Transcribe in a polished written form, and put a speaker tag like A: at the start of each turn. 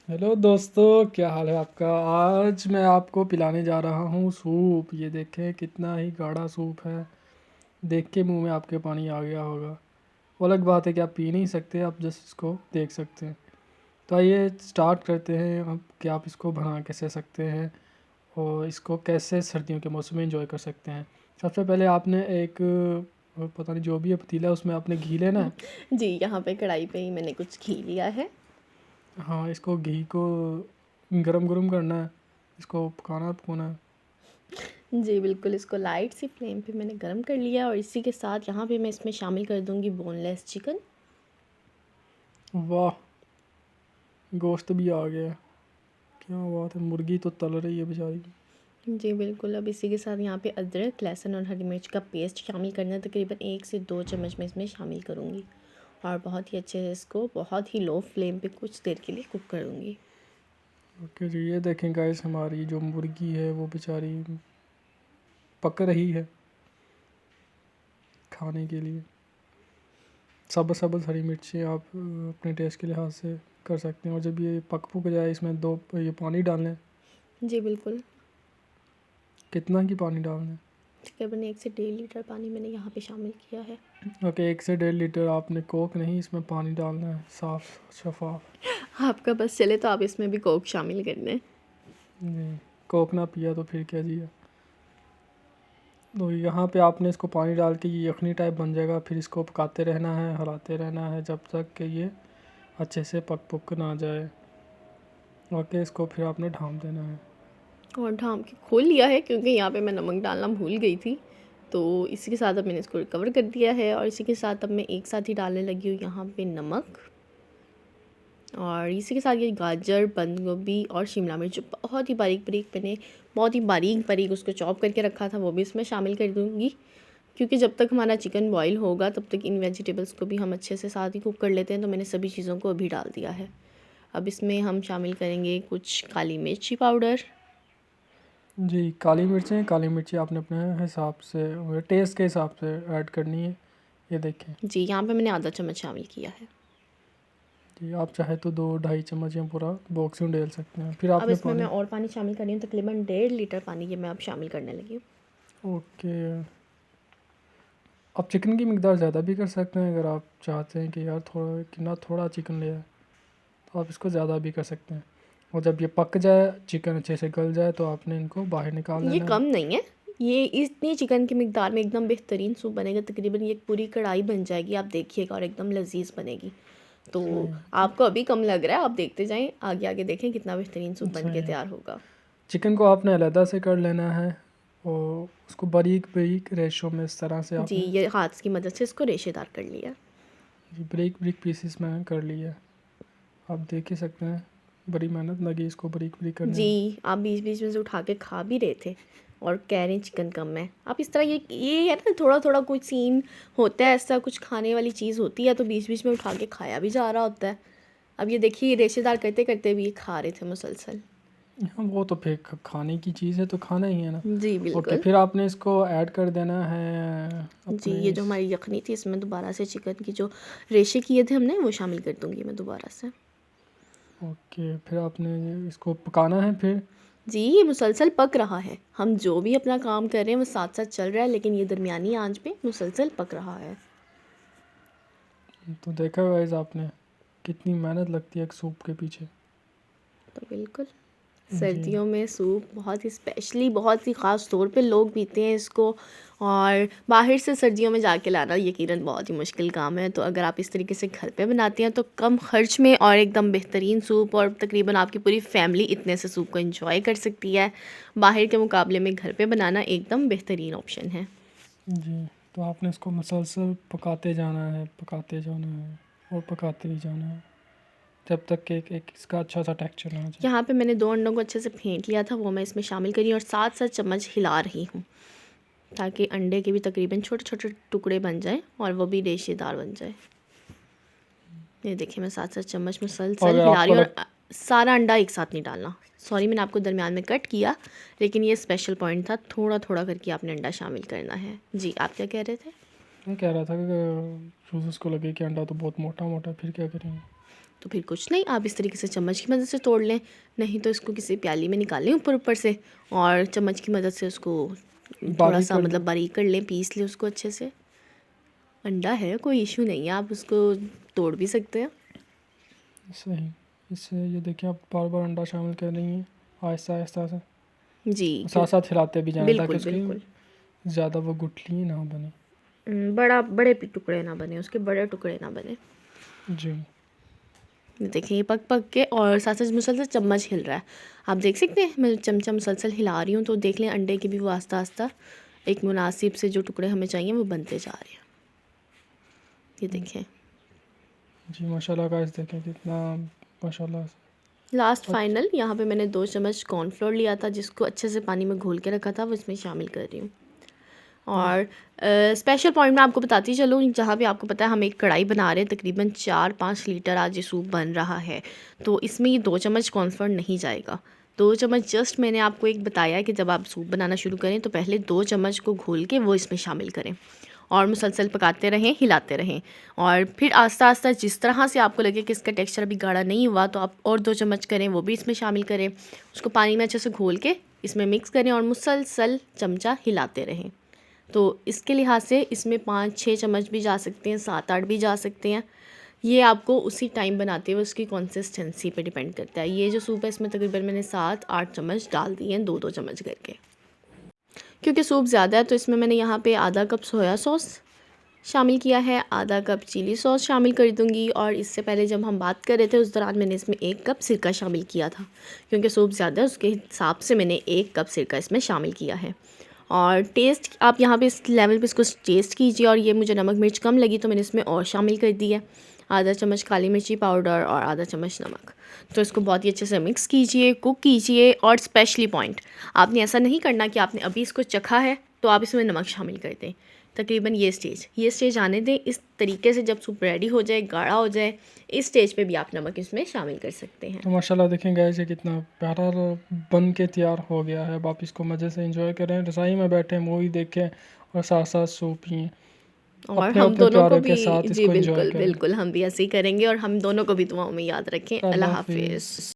A: Hello दोस्तों, क्या हाल है आपका। आज मैं आपको पिलाने जा रहा हूँ सूप। ये देखें कितना ही गाढ़ा सूप है। देख के मुंह में आपके पानी आ गया होगा। वो अलग बात है कि आप पी नहीं सकते, आप जस्ट इसको देख सकते हैं। तो आइए स्टार्ट करते हैं अब कि आप इसको बना कैसे सकते हैं और इसको कैसे सर्दियों के मौसम में इंजॉय कर सकते हैं। सबसे पहले आपने एक पता नहीं जो भी है पतीला, उसमें आपने घी लेना है।
B: जी, यहाँ पे कढ़ाई पे ही मैंने कुछ घी लिया है।
A: हाँ, इसको घी को गरम गरम करना है, इसको पकाना पकाना है।
B: जी बिल्कुल, इसको लाइट सी फ्लेम पे मैंने गरम कर लिया और इसी के साथ यहाँ पे मैं इसमें शामिल कर दूँगी बोनलेस चिकन।
A: वाह, गोश्त भी आ गया। क्या बात है, मुर्गी तो तल रही है बेचारी।
B: जी बिल्कुल, अब इसी के साथ यहाँ पे अदरक, लहसुन और हरी मिर्च का पेस्ट शामिल करना है। तकरीबन 1 से 2 चम्मच मैं इसमें शामिल करूँगी और बहुत ही अच्छे से इसको बहुत ही लो फ्लेम पे कुछ देर के लिए कुक कर दूँगी।
A: ओके जी, ये देखें गाइस, हमारी जो मुर्गी है वो बेचारी पक रही है खाने के लिए। सब्ज़ सब्ज़ हरी मिर्ची आप अपने टेस्ट के लिहाज से कर सकते हैं। और जब ये पक पुक जाए, इसमें दो ये पानी डालना है।
B: जी बिल्कुल,
A: कितना की पानी डालना है?
B: तकरीबन 1 से 1.5 लीटर पानी मैंने यहाँ पे शामिल किया है।
A: ओके, 1 से 1.5 लीटर आपने कोक नहीं, इसमें पानी डालना है, साफ़ शफाफ।
B: आपका बस चले तो आप इसमें भी कोक शामिल कर दें।
A: जी, कोक ना पिया तो फिर क्या जिया। तो यहाँ पे आपने इसको पानी डाल के ये यखनी टाइप बन जाएगा। फिर इसको पकाते रहना है, हिलाते रहना है जब तक कि ये अच्छे से पक पुक ना जाए। ओके, इसको फिर आपने ढाँप देना है।
B: और ढाँप के खोल लिया है क्योंकि यहाँ पे मैं नमक डालना भूल गई थी। तो इसी के साथ अब मैंने इसको रिकवर कर दिया है और इसी के साथ अब मैं एक साथ ही डालने लगी हूँ यहाँ पे नमक। और इसी के साथ ये गाजर, बंद गोभी और शिमला मिर्च जो बहुत ही बारीक बारीक मैंने बहुत ही बारीक बारीक उसको चॉप करके रखा था, वो भी इसमें शामिल कर दूँगी। क्योंकि जब तक हमारा चिकन बॉईल होगा तब तक इन वेजिटेबल्स को भी हम अच्छे से साथ ही कुक कर लेते हैं। तो मैंने सभी चीज़ों को अभी डाल दिया है। अब इसमें हम शामिल करेंगे कुछ काली मिर्ची पाउडर।
A: जी, काली मिर्ची आपने अपने हिसाब से, टेस्ट के हिसाब से ऐड करनी है। ये देखें
B: जी, यहाँ पे मैंने आधा चम्मच शामिल किया है।
A: जी, आप चाहे तो 2-2.5 चम्मच या पूरा बॉक्स में डाल सकते हैं। फिर
B: अब
A: आपने
B: इसमें मैं
A: पानी।
B: और पानी शामिल कर रही हूँ, तकरीबन 1.5 लीटर पानी ये मैं अब शामिल करने लगी हूँ।
A: ओके, आप चिकन की मिकदार ज़्यादा भी कर सकते हैं। अगर आप चाहते हैं कि यार थोड़ा कितना थोड़ा चिकन लिया है, तो आप इसको ज़्यादा भी कर सकते हैं। और जब ये पक जाए, चिकन अच्छे से गल जाए, तो आपने इनको बाहर निकाल
B: ये
A: लेना है।
B: कम नहीं है, ये इतनी चिकन की मिकदार में एकदम बेहतरीन सूप बनेगा। तकरीबन ये एक पूरी कढ़ाई बन जाएगी, आप देखिएगा, और एकदम लजीज बनेगी। तो
A: सही।
B: आपको अभी कम लग रहा है, आप देखते जाएं, आगे आगे देखें कितना बेहतरीन सूप बन
A: सही
B: के
A: है।
B: तैयार होगा।
A: चिकन को आपने अलहदा से कर लेना है और उसको बारीक बारीक रेशो में इस तरह से
B: जी,
A: आपने
B: ये हाथ की मदद से इसको रेशेदार कर लिया।
A: बारीक बारीक पीसेस में कर लिया है। आप देख ही सकते हैं, बड़ी मेहनत लगी इसको बारीक बारीक करने
B: जी,
A: में।
B: आप बीच बीच में से उठा के खा भी रहे थे और कह रहे हैं चिकन कम है। आप इस तरह ये है ना, थोड़ा थोड़ा कुछ सीन होता है, ऐसा कुछ खाने वाली चीज़ होती है तो बीच बीच में उठा के खाया भी जा रहा होता है। अब ये देखिए, ये रेशेदार करते करते भी ये खा रहे थे मुसलसल।
A: हाँ, वो तो फिर खाने की चीज़ है तो खाना ही है ना।
B: जी
A: ओके,
B: बिल्कुल।
A: फिर आपने इसको ऐड कर देना है
B: जी,
A: अपने
B: ये जो हमारी यखनी थी इसमें दोबारा से चिकन की जो रेशे किए थे हमने वो शामिल कर दूंगी मैं दोबारा से।
A: ओके, फिर आपने इसको पकाना है फिर।
B: जी, ये मुसलसल पक रहा है, हम जो भी अपना काम कर रहे हैं वो साथ साथ चल रहा है, लेकिन ये दरमियानी आंच पे मुसलसल पक रहा है।
A: तो देखा गाइस आपने कितनी मेहनत लगती है एक सूप के पीछे।
B: तो बिल्कुल,
A: जी।
B: सर्दियों में सूप बहुत ही स्पेशली, बहुत ही ख़ास तौर पे लोग पीते हैं इसको। और बाहर से सर्दियों में जाके लाना यकीनन बहुत ही मुश्किल काम है। तो अगर आप इस तरीके से घर पे बनाते हैं तो कम खर्च में और एकदम बेहतरीन सूप, और तकरीबन आपकी पूरी फैमिली इतने से सूप को एंजॉय कर सकती है। बाहर के मुकाबले में घर पे बनाना एकदम बेहतरीन ऑप्शन है।
A: जी, तो आपने इसको मुसलसल पकाते जाना है, पकाते जाना है और पकाते ही जाना है जब तक कि एक इसका अच्छा सा टेक्सचर ना आ जाए।
B: यहाँ पे मैंने 2 अंडों को अच्छे से फेंट लिया था, वो मैं इसमें शामिल करी और साथ साथ चम्मच हिला रही हूँ ताकि अंडे के भी तकरीबन छोटे छोटे टुकड़े बन जाएं और वो भी रेशेदार बन जाए। ये देखिए, मैं साथ साथ चम्मच
A: और
B: मुसलसल
A: अगर
B: हिला
A: आपको
B: रही हूँ।
A: लग
B: और सारा अंडा एक साथ नहीं डालना। सॉरी, मैंने आपको दरमियान में कट किया, लेकिन ये स्पेशल पॉइंट था, थोड़ा थोड़ा करके आपने अंडा शामिल करना है। जी, आप क्या कह रहे थे?
A: मैं कह रहा था कि यूज़र्स को लगे कि अंडा तो बहुत मोटा मोटा, फिर क्या करेंगे।
B: तो फिर कुछ नहीं, आप इस तरीके से चम्मच की मदद से तोड़ लें, नहीं तो इसको किसी प्याली में निकाल लें ऊपर ऊपर से, और चम्मच की मदद से उसको थोड़ा
A: बारीक
B: सा
A: कर
B: मतलब
A: लो।
B: बारीक कर लें, पीस लें उसको अच्छे से। अंडा है, कोई इशू नहीं है, आप उसको तोड़ भी सकते हैं।
A: सही। इससे ये देखिए आप बार बार अंडा शामिल कर रही हैं आहिस्ता आहिस्ता से,
B: जी,
A: साथ साथ हिलाते भी जाएं ताकि
B: बिल्कुल
A: उसकी
B: बिल्कुल।
A: ज़्यादा वो गुठली ना बने।
B: बड़े टुकड़े ना बने उसके, बड़े टुकड़े ना बने।
A: जी।
B: ये देखिए ये पक पक के, और साथ साथ मुसलसल चम्मच हिल रहा है, आप देख सकते हैं मैं चमचा मुसलसल हिला रही हूँ, तो देख लें अंडे के भी वो आस्ता आस्ता एक मुनासिब से जो टुकड़े हमें चाहिए वो बनते जा रहे हैं। ये देखें
A: जी माशाल्लाह गाइस, देखें कितना माशाल्लाह से।
B: लास्ट
A: अच्छा।
B: फाइनल, यहाँ पे मैंने 2 चम्मच कॉर्नफ्लोर लिया था जिसको अच्छे से पानी में घोल के रखा था, वो इसमें शामिल कर रही हूँ। और स्पेशल पॉइंट मैं आपको बताती चलूँ, जहाँ पे आपको पता है हम एक कढ़ाई बना रहे हैं, तकरीबन 4-5 लीटर आज ये सूप बन रहा है, तो इसमें ये 2 चम्मच कॉर्नफ्लोर नहीं जाएगा। 2 चम्मच जस्ट मैंने आपको एक बताया है कि जब आप सूप बनाना शुरू करें तो पहले 2 चम्मच को घोल के वो इसमें शामिल करें, और मुसलसल पकाते रहें, हिलाते रहें, और फिर आस्ता आस्ता जिस तरह से आपको लगे कि इसका टेक्सचर अभी गाढ़ा नहीं हुआ तो आप और 2 चम्मच करें, वो भी इसमें शामिल करें, उसको पानी में अच्छे से घोल के इसमें मिक्स करें और मुसलसल चमचा हिलाते रहें। तो इसके लिहाज से इसमें 5-6 चम्मच भी जा सकते हैं, 7-8 भी जा सकते हैं, ये आपको उसी टाइम बनाते हुए उसकी कंसिस्टेंसी पे डिपेंड करता है। ये जो सूप है इसमें तकरीबन मैंने 7-8 चम्मच डाल दिए हैं, 2-2 चम्मच करके, क्योंकि सूप ज़्यादा है तो इसमें मैंने यहाँ पे आधा कप सोया सॉस शामिल किया है, आधा कप चिली सॉस शामिल कर दूँगी, और इससे पहले जब हम बात कर रहे थे उस दौरान मैंने इसमें 1 कप सिरका शामिल किया था, क्योंकि सूप ज़्यादा है उसके हिसाब से मैंने 1 कप सिरका इसमें शामिल किया है। और टेस्ट आप यहाँ पे इस लेवल पे इसको टेस्ट कीजिए, और ये मुझे नमक मिर्च कम लगी तो मैंने इसमें और शामिल कर दी है, आधा चम्मच काली मिर्ची पाउडर और आधा चम्मच नमक। तो इसको बहुत ही अच्छे से मिक्स कीजिए, कुक कीजिए, और स्पेशली पॉइंट, आपने ऐसा नहीं करना कि आपने अभी इसको चखा है तो आप इसमें नमक शामिल कर दें, तकरीबन ये स्टेज आने दें, इस तरीके से जब सूप रेडी हो जाए, गाढ़ा हो जाए, इस स्टेज पे भी आप नमक इसमें शामिल कर सकते हैं।
A: तो माशाल्लाह देखें गाइस ये कितना प्यारा बन के तैयार हो गया है। अब आप इसको मज़े से एंजॉय करें, रज़ाई में बैठे मूवी देखें और साथ साथ सूप पिएं,
B: और
A: अपने
B: हम
A: अपने
B: दोनों को
A: प्यारों
B: भी,
A: के साथ
B: जी
A: इसको एंजॉय
B: बिल्कुल
A: करें।
B: बिल्कुल, हम भी ऐसे ही करेंगे, और हम दोनों को भी दुआओं में याद रखें।
A: अल्लाह
B: अल्लाह
A: हाफिज़।
B: हाफिज़।